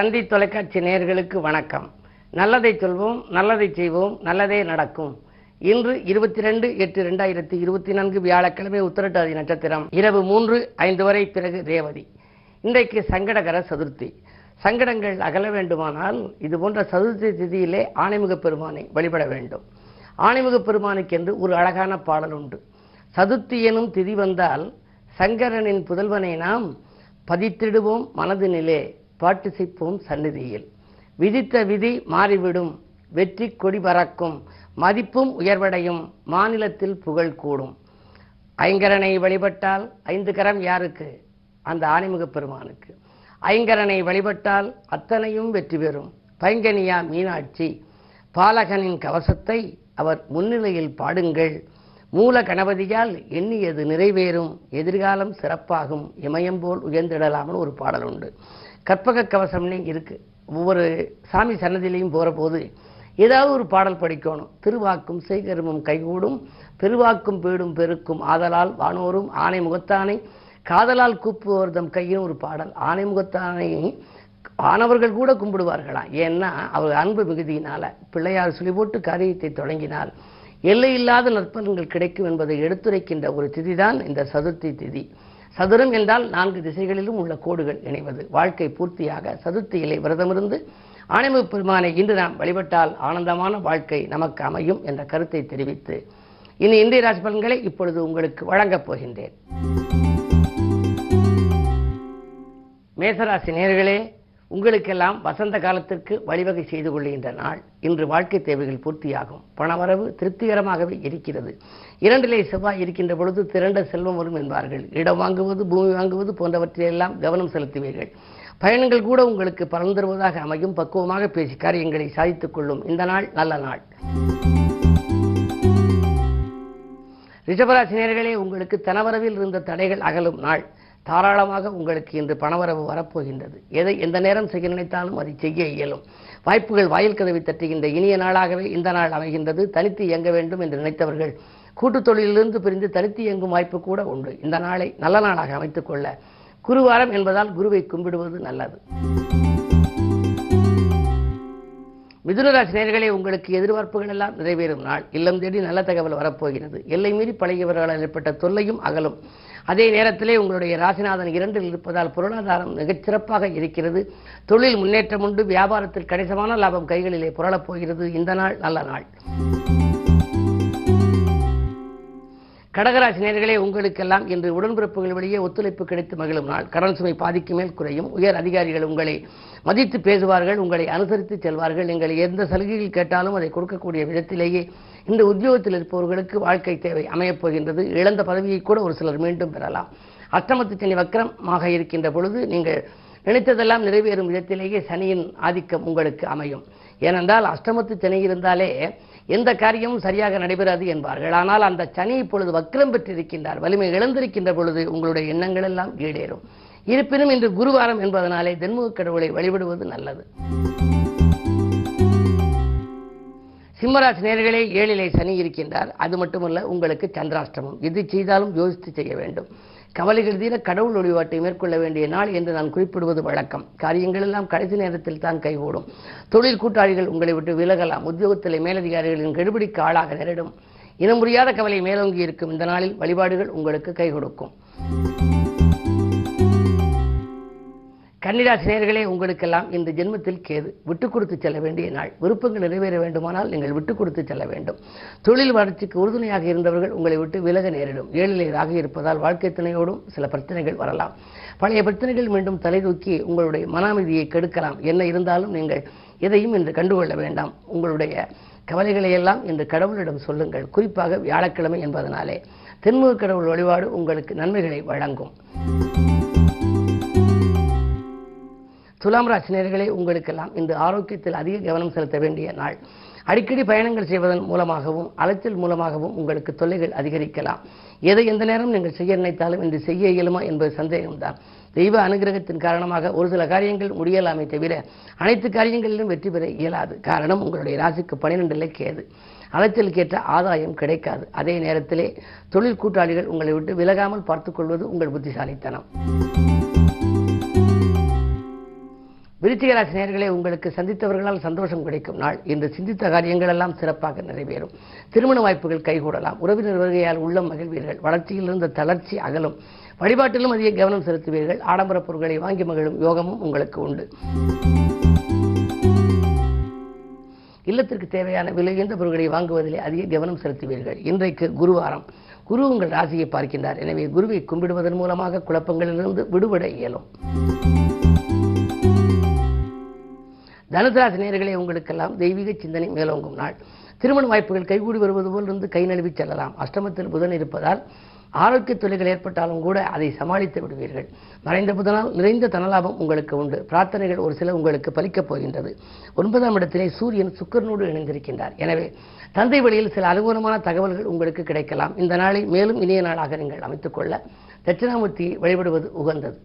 தந்தி தொலைக்காட்சி நேயர்களுக்கு வணக்கம். நல்லதை சொல்வோம், நல்லதை செய்வோம், நல்லதே நடக்கும். இன்று 22/8/2024 வியாழக்கிழமை உத்திரட்டாதி நட்சத்திரம் இரவு 3:05 வரை, பிறகு ரேவதி. இன்றைக்கு சங்கடகர சதுர்த்தி. சங்கடங்கள் அகல வேண்டுமானால் இது போன்ற சதுர்த்தி திதியிலே ஆணைமுக பெருமானை வழிபட வேண்டும். ஆணைமுக பெருமானுக்கு என்று ஒரு அழகான பாடல் உண்டு. சதுர்த்தி எனும் திதி வந்தால் சங்கரனின் புதல்வனை நாம் பதித்திடுவோம் மனதினிலே, பாட்டு செய்ப்போம் சந்நிதியில். விதித்த விதி மாறிவிடும், வெற்றி கொடி பறக்கும், மதிப்பும் உயர்வடையும், மாநிலத்தில் புகழ் கூடும். ஐங்கரனை வழிபட்டால் 5 கரம் யாருக்கு? அந்த ஆணைமுக பெருமானுக்கு. ஐங்கரனை வழிபட்டால் அத்தனையும் வெற்றி பெறும். பைங்கனியா மீனாட்சி பாலகனின் கவசத்தை அவர் முன்னிலையில் பாடுங்கள். மூல கணபதியால் எண்ணியது நிறைவேறும், எதிர்காலம் சிறப்பாகும், இமயம் போல் உயர்ந்திடலாம்னு ஒரு பாடல் உண்டு. கற்பக கவசம்னே இருக்கு. ஒவ்வொரு சாமி சன்னதியிலையும் போகிற போது ஏதாவது ஒரு பாடல் படிக்கணும். திருவாக்கும் செய்கருமும் கைகூடும், பெருவாக்கும் பீடும் பெருக்கும், ஆதலால் வானோரும் ஆணை முகத்தானை காதலால் கூப்புவோர்தம் கையின் ஒரு பாடல். ஆணை முகத்தானை ஆனவர்கள் கூட கும்பிடுவார்களாம். ஏன்னா அவர் அன்பு மிகுதியினால. பிள்ளையார் சொல்லி போட்டு காரியத்தை தொடங்கினால் எல்லையில்லாத நற்பலன்கள் கிடைக்கும் என்பதை எடுத்துரைக்கின்ற ஒரு திதிதான் இந்த சதுர்த்தி திதி. சதுரம் என்றால் 4 திசைகளிலும் உள்ள கோடுகள் இணைவது. வாழ்க்கை பூர்த்தியாக சதுர்த்தியிலே விரதமிருந்து ஆணைமுக பெருமானை இன்று நாம் வழிபட்டால் ஆனந்தமான வாழ்க்கை நமக்கு அமையும் என்ற கருத்தை தெரிவித்து இனி இந்திய ராசி பலன்களை இப்பொழுது உங்களுக்கு வழங்கப் போகின்றேன். மேசராசி நேயர்களே, உங்களுக்கெல்லாம் வசந்த காலத்திற்கு வழிவகை செய்து கொள்கின்ற நாள். இன்று வாழ்க்கை தேவைகள் பூர்த்தியாகும். பணவரவு திருப்திகரமாகவே இருக்கிறது. 2லே செவ்வாய் இருக்கின்ற பொழுது திரண்ட செல்வம் வரும் என்பார்கள். இடம் வாங்குவது, பூமி வாங்குவது போன்றவற்றையெல்லாம் கவனம் செலுத்துவீர்கள். பயணங்கள் கூட உங்களுக்கு பலன் தருவதாக அமையும். பக்குவமாக பேசி காரியங்களை சாதித்துக் கொள்ளும் இந்த நாள் நல்ல நாள். ரிஷபராசி நேயர்களே, உங்களுக்கு தனவரவில் இருந்த தடைகள் அகலும் நாள். தாராளமாக உங்களுக்கு இன்று பணவரவு வரப்போகின்றது. எதை எந்த நேரம் செய்ய நினைத்தாலும் அதை செய்ய இயலும். வாய்ப்புகள் வாயில் கதவை தட்டுகின்ற இனிய நாளாகவே இந்த நாள் அமைகின்றது. தனித்து இயங்க வேண்டும் என்று நினைத்தவர்கள் கூட்டுத் தொழிலிருந்து பிரிந்து தனித்து இயங்கும் வாய்ப்பு கூட உண்டு. இந்த நாளை நல்ல நாளாக அமைத்துக் கொள்ள குருவாரம் என்பதால் குருவை கும்பிடுவது நல்லது. மிதுனராசி நேயர்களே, உங்களுக்கு எதிர்பார்ப்புகள் எல்லாம் நிறைவேறும் நாள். இல்லம் தேடி நல்ல தகவல் வரப்போகிறது. எல்லை மீறி பழகியவர்களால் ஏற்பட்ட தொல்லையும் அகலும். அதே நேரத்திலே உங்களுடைய ராசிநாதன் 2இல் இருப்பதால் பொருளாதாரம் மிகச்சிறப்பாக இருக்கிறது. தொழில் முன்னேற்றம் உண்டு. வியாபாரத்தில் கணிசமான லாபம் கைகளிலே புரளப் போகிறது. இந்த நாள் நல்ல நாள். கடகராசி நேயர்களே, உங்களுக்கெல்லாம் இன்று உடன்பிறப்புகள் வழியே ஒத்துழைப்பு கிடைத்து மகிழும் நாள். கடன் சுமை பாதிக்கு மேல் குறையும். உயர் அதிகாரிகள் உங்களை மதித்து பேசுவார்கள், உங்களை அனுசரித்து செல்வார்கள். நீங்கள் எந்த சலுகைகள் கேட்டாலும் அதை கொடுக்கக்கூடிய விதத்திலேயே இந்த உத்தியோகத்தில் இருப்பவர்களுக்கு வாழ்க்கை தேவை அமையப் போகின்றது. இழந்த பதவியை கூட ஒரு சிலர் மீண்டும் பெறலாம். அஷ்டமத்து சனி வக்கரமாக இருக்கின்ற பொழுது நீங்கள் நினைத்ததெல்லாம் நிறைவேறும் விதத்திலேயே சனியின் ஆதிக்கம் உங்களுக்கு அமையும். ஏனென்றால் அஷ்டமத்து சனி இருந்தாலே எந்த காரியமும் சரியாக நடைபெறாது என்பார்கள். ஆனால் அந்த சனி இப்பொழுது வக்கரம் பெற்றிருக்கின்றார். வலிமை இழந்திருக்கின்ற பொழுது உங்களுடைய எண்ணங்கள் எல்லாம் ஈடேறும். இருப்பினும் இன்று குருவாரம் என்பதனாலே தென்முக கடவுளை வழிபடுவது நல்லது. சிம்மராசி நேயர்களே, 7லே சனி இருக்கின்றார். அது மட்டுமல்ல, உங்களுக்கு சந்திராஷ்டமம். எது செய்தாலும் யோசித்து செய்ய வேண்டும். கவலைகள் தீர கடவுள் வழிபாட்டை மேற்கொள்ள வேண்டிய நாள் என்று நான் குறிப்பிடுவது வழக்கம். காரியங்கள் எல்லாம் கடைசி நேரத்தில் தான் கைகூடும். தொழில் கூட்டாளிகள் உங்களை விட்டு விலகலாம். உத்தியோகத்திலே மேலதிகாரிகளின் கெடுபிடிக்கு ஆளாக நேரிடும். இனம் புரியாத கவலை மேலோங்கி இருக்கும் இந்த நாளில் வழிபாடுகள் உங்களுக்கு கை கொடுக்கும். கன்னிராசி நேயர்களே, உங்களுக்கெல்லாம் இந்த ஜென்மத்தில் கேது. விட்டுக் கொடுத்து செல்ல வேண்டிய நாள். விருப்பங்கள் நிறைவேற வேண்டுமானால் நீங்கள் விட்டுக் கொடுத்து செல்ல வேண்டும். தொழில் வளர்ச்சிக்கு உறுதுணையாக இருந்தவர்கள் உங்களை விட்டு விலக நேரிடும். 7லே ராகு இருப்பதால் வாழ்க்கை துணையோடும் சில பிரச்சனைகள் வரலாம். பழைய பிரச்சனைகள் மீண்டும் தலை தூக்கி உங்களுடைய மன அமைதியை கெடுக்கலாம். என்ன இருந்தாலும் நீங்கள் எதையும் இன்று கண்டுகொள்ள வேண்டாம். உங்களுடைய கவலைகளை எல்லாம் இன்று கடவுளிடம் சொல்லுங்கள். குறிப்பாக வியாழக்கிழமை என்பதனாலே தென்முக கடவுள் வழிபாடு உங்களுக்கு நன்மைகளை வழங்கும். துலாம் ராசி நேயர்களே, உங்களுக்கெல்லாம் இந்த ஆரோக்கியத்தில் அதிக கவனம் செலுத்த வேண்டிய நாள். அடிக்கடி பயணங்கள் செய்வதன் மூலமாகவும் அலைச்சல் மூலமாகவும் உங்களுக்கு தொல்லைகள் அதிகரிக்கலாம். எதை எந்த நேரம் நீங்கள் செய்ய நினைத்தாலும் இன்று செய்ய இயலுமா என்பது சந்தேகம்தான். தெய்வ அனுகிரகத்தின் காரணமாக ஒரு சில காரியங்கள் முடியலாமே தவிர அனைத்து காரியங்களிலும் வெற்றி பெற இயலாது. காரணம், உங்களுடைய ராசிக்கு 12லே கேது. அலைச்சலுக்கேற்ற ஆதாயம் கிடைக்காது. அதே நேரத்திலே தொழில் கூட்டாளிகள் உங்களை விட்டு விலகாமல் பார்த்துக் கொள்வது உங்கள் புத்திசாலித்தனம். விருச்சிக ராசி நேயர்களே, உங்களுக்கு சந்தித்தவர்களால் சந்தோஷம் கிடைக்கும் நாள். இன்று சிந்தித்த காரியங்கள் எல்லாம் சிறப்பாக நிறைவேறும். திருமண வாய்ப்புகள் கைகூடலாம். உறவினர் வருகையால் உள்ளம் மகிழ்வீர்கள். வளர்ச்சியில் இருந்த தளர்ச்சி அகலும். வழிபாட்டிலும் அதிக கவனம் செலுத்துவீர்கள். ஆடம்பர பொருட்களை வாங்கி மகிழும் யோகமும் உங்களுக்கு உண்டு. இல்லத்திற்கு தேவையான விலையுயர்ந்த பொருட்களை வாங்குவதிலே அதிக கவனம் செலுத்துவீர்கள். இன்றைக்கு குருவாரம். குரு உங்கள் ராசியை பார்க்கின்றார். எனவே குருவை கும்பிடுவதன் மூலமாக குழப்பங்களிலிருந்து விடுபட இயலும். தனுசு ராசி நேயர்களே, உங்களுக்கெல்லாம் தெய்வீக சிந்தனை மேலோங்கும் நாள். திருமண வாய்ப்புகள் கைகூடி வருவது போல் இருந்து கை நழுவி செல்லலாம். அஷ்டமத்தில் புதன் இருப்பதால் ஆரோக்கிய தொல்லைகள் ஏற்பட்டாலும் கூட அதை சமாளித்து விடுவீர்கள். மறைந்த புதனால் நிறைந்த தனலாபம் உங்களுக்கு உண்டு. பிரார்த்தனைகள் ஒரு சில உங்களுக்கு பலிக்கப் போகின்றது. 9ஆம் இடத்திலே சூரியன் சுக்கிரனோடு இணைந்திருக்கின்றார். எனவே தந்தை வழியில் சில அனுகூலமான தகவல்கள் உங்களுக்கு கிடைக்கலாம். இந்த நாளை மேலும் இனிய நாளாக நீங்கள் அமைத்துக் கொள்ள தட்சிணாமூர்த்தியை வழிபடுவது உகந்தது.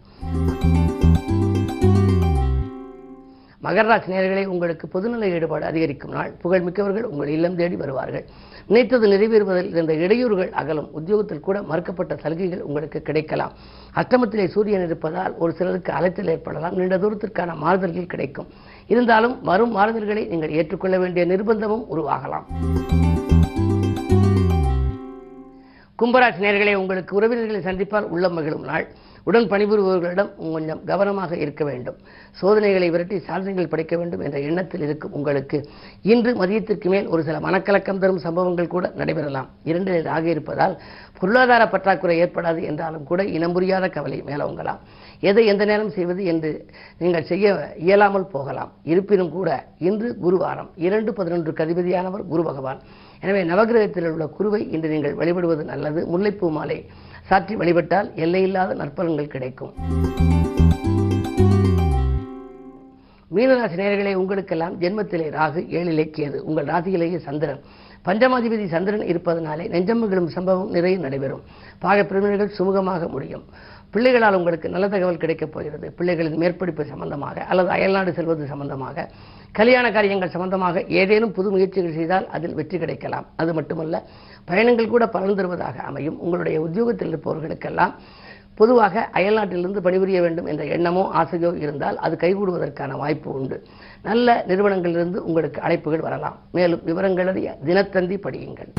மகர ராசி நேயர்களே, உங்களுக்கு பொதுநல ஈடுபாடு அதிகரிக்கும் நாள். புகழ்மிக்கவர்கள் உங்கள் இல்லம் தேடி வருவார்கள். நினைத்தது நிறைவேறுவதில் இருந்த இடையூறுகள் அகலும். உத்தியோகத்தில் கூட மறுக்கப்பட்ட சலுகைகள் உங்களுக்கு கிடைக்கலாம். அஷ்டமத்திலே சூரியன் இருப்பதால் ஒரு சிலருக்கு அலைச்சல் ஏற்படலாம். நீண்ட தூரத்திற்கான மாறுதல்கள் கிடைக்கும். இருந்தாலும் வரும் மாறுதல்களை நீங்கள் ஏற்றுக்கொள்ள வேண்டிய நிர்பந்தமும் உருவாகலாம். கும்பராசி நேயர்களே, உங்களுக்கு உறவினர்களை சந்திப்பால் உள்ளம் மகிழும் நாள். உடன் பணிபுரிபவர்களிடம் கொஞ்சம் கவனமாக இருக்க வேண்டும். சோதனைகளை விரட்டி சாதனைகள் படைக்க வேண்டும் என்ற எண்ணத்தில் இருக்கும் உங்களுக்கு இன்று மதியத்திற்கு மேல் ஒரு சில மனக்கலக்கம் தரும் சம்பவங்கள் கூட நடைபெறலாம். 2 ஆக இருப்பதால் பொருளாதார பற்றாக்குறை ஏற்படாது என்றாலும் கூட இனம் புரியாத கவலை மேலோங்கலாம். எதை எந்த நேரம் செய்வது என்று நீங்கள் செய்ய இயலாமல் போகலாம். இருப்பினும் கூட இன்று குருவாரம். 2-11 அதிபதியானவர் குரு பகவான். எனவே நவகிரகத்தில் உள்ள குருவை இன்று நீங்கள் வழிபடுவது நல்லது. முல்லைப்பூ மாலை சாற்றி வழிபட்டால் எல்லையில்லாத நற்பலன்கள் கிடைக்கும். மீனராசி நேயர்களே, உங்களுக்கெல்லாம் ஜென்மத்திலே ராகு, 7 கேது, உங்கள் ராசியிலேயே சந்திரன். பஞ்சமாதிபதி சந்திரன் இருப்பதனாலே நெஞ்சம் மகிழும் சம்பவம் நிறைய நடைபெறும். பாகப்பிரிவினர்கள் சுமூகமாக முடியும். பிள்ளைகளால் உங்களுக்கு நல்ல தகவல் கிடைக்கப் போகிறது. பிள்ளைகளின் மேற்படிப்பு சம்பந்தமாக அல்லது அயல்நாடு செல்வது சம்பந்தமாக, கல்யாண காரியங்கள் சம்பந்தமாக ஏதேனும் புது முயற்சிகள் செய்தால் அதில் வெற்றி கிடைக்கலாம். அது மட்டுமல்ல, பயணங்கள் கூட பலன் தருவதாக அமையும். உங்களுடைய உத்தியோகத்தில் இருப்பவர்களுக்கெல்லாம் பொதுவாக அயல்நாட்டிலிருந்து பணிபுரிய வேண்டும் என்ற எண்ணமோ ஆசையோ இருந்தால் அது கைகூடுவதற்கான வாய்ப்பு உண்டு. நல்ல நிறுவனங்களிலிருந்து உங்களுக்கு அழைப்புகள் வரலாம். மேலும் விவரங்களை தினத்தந்தி படியுங்கள்.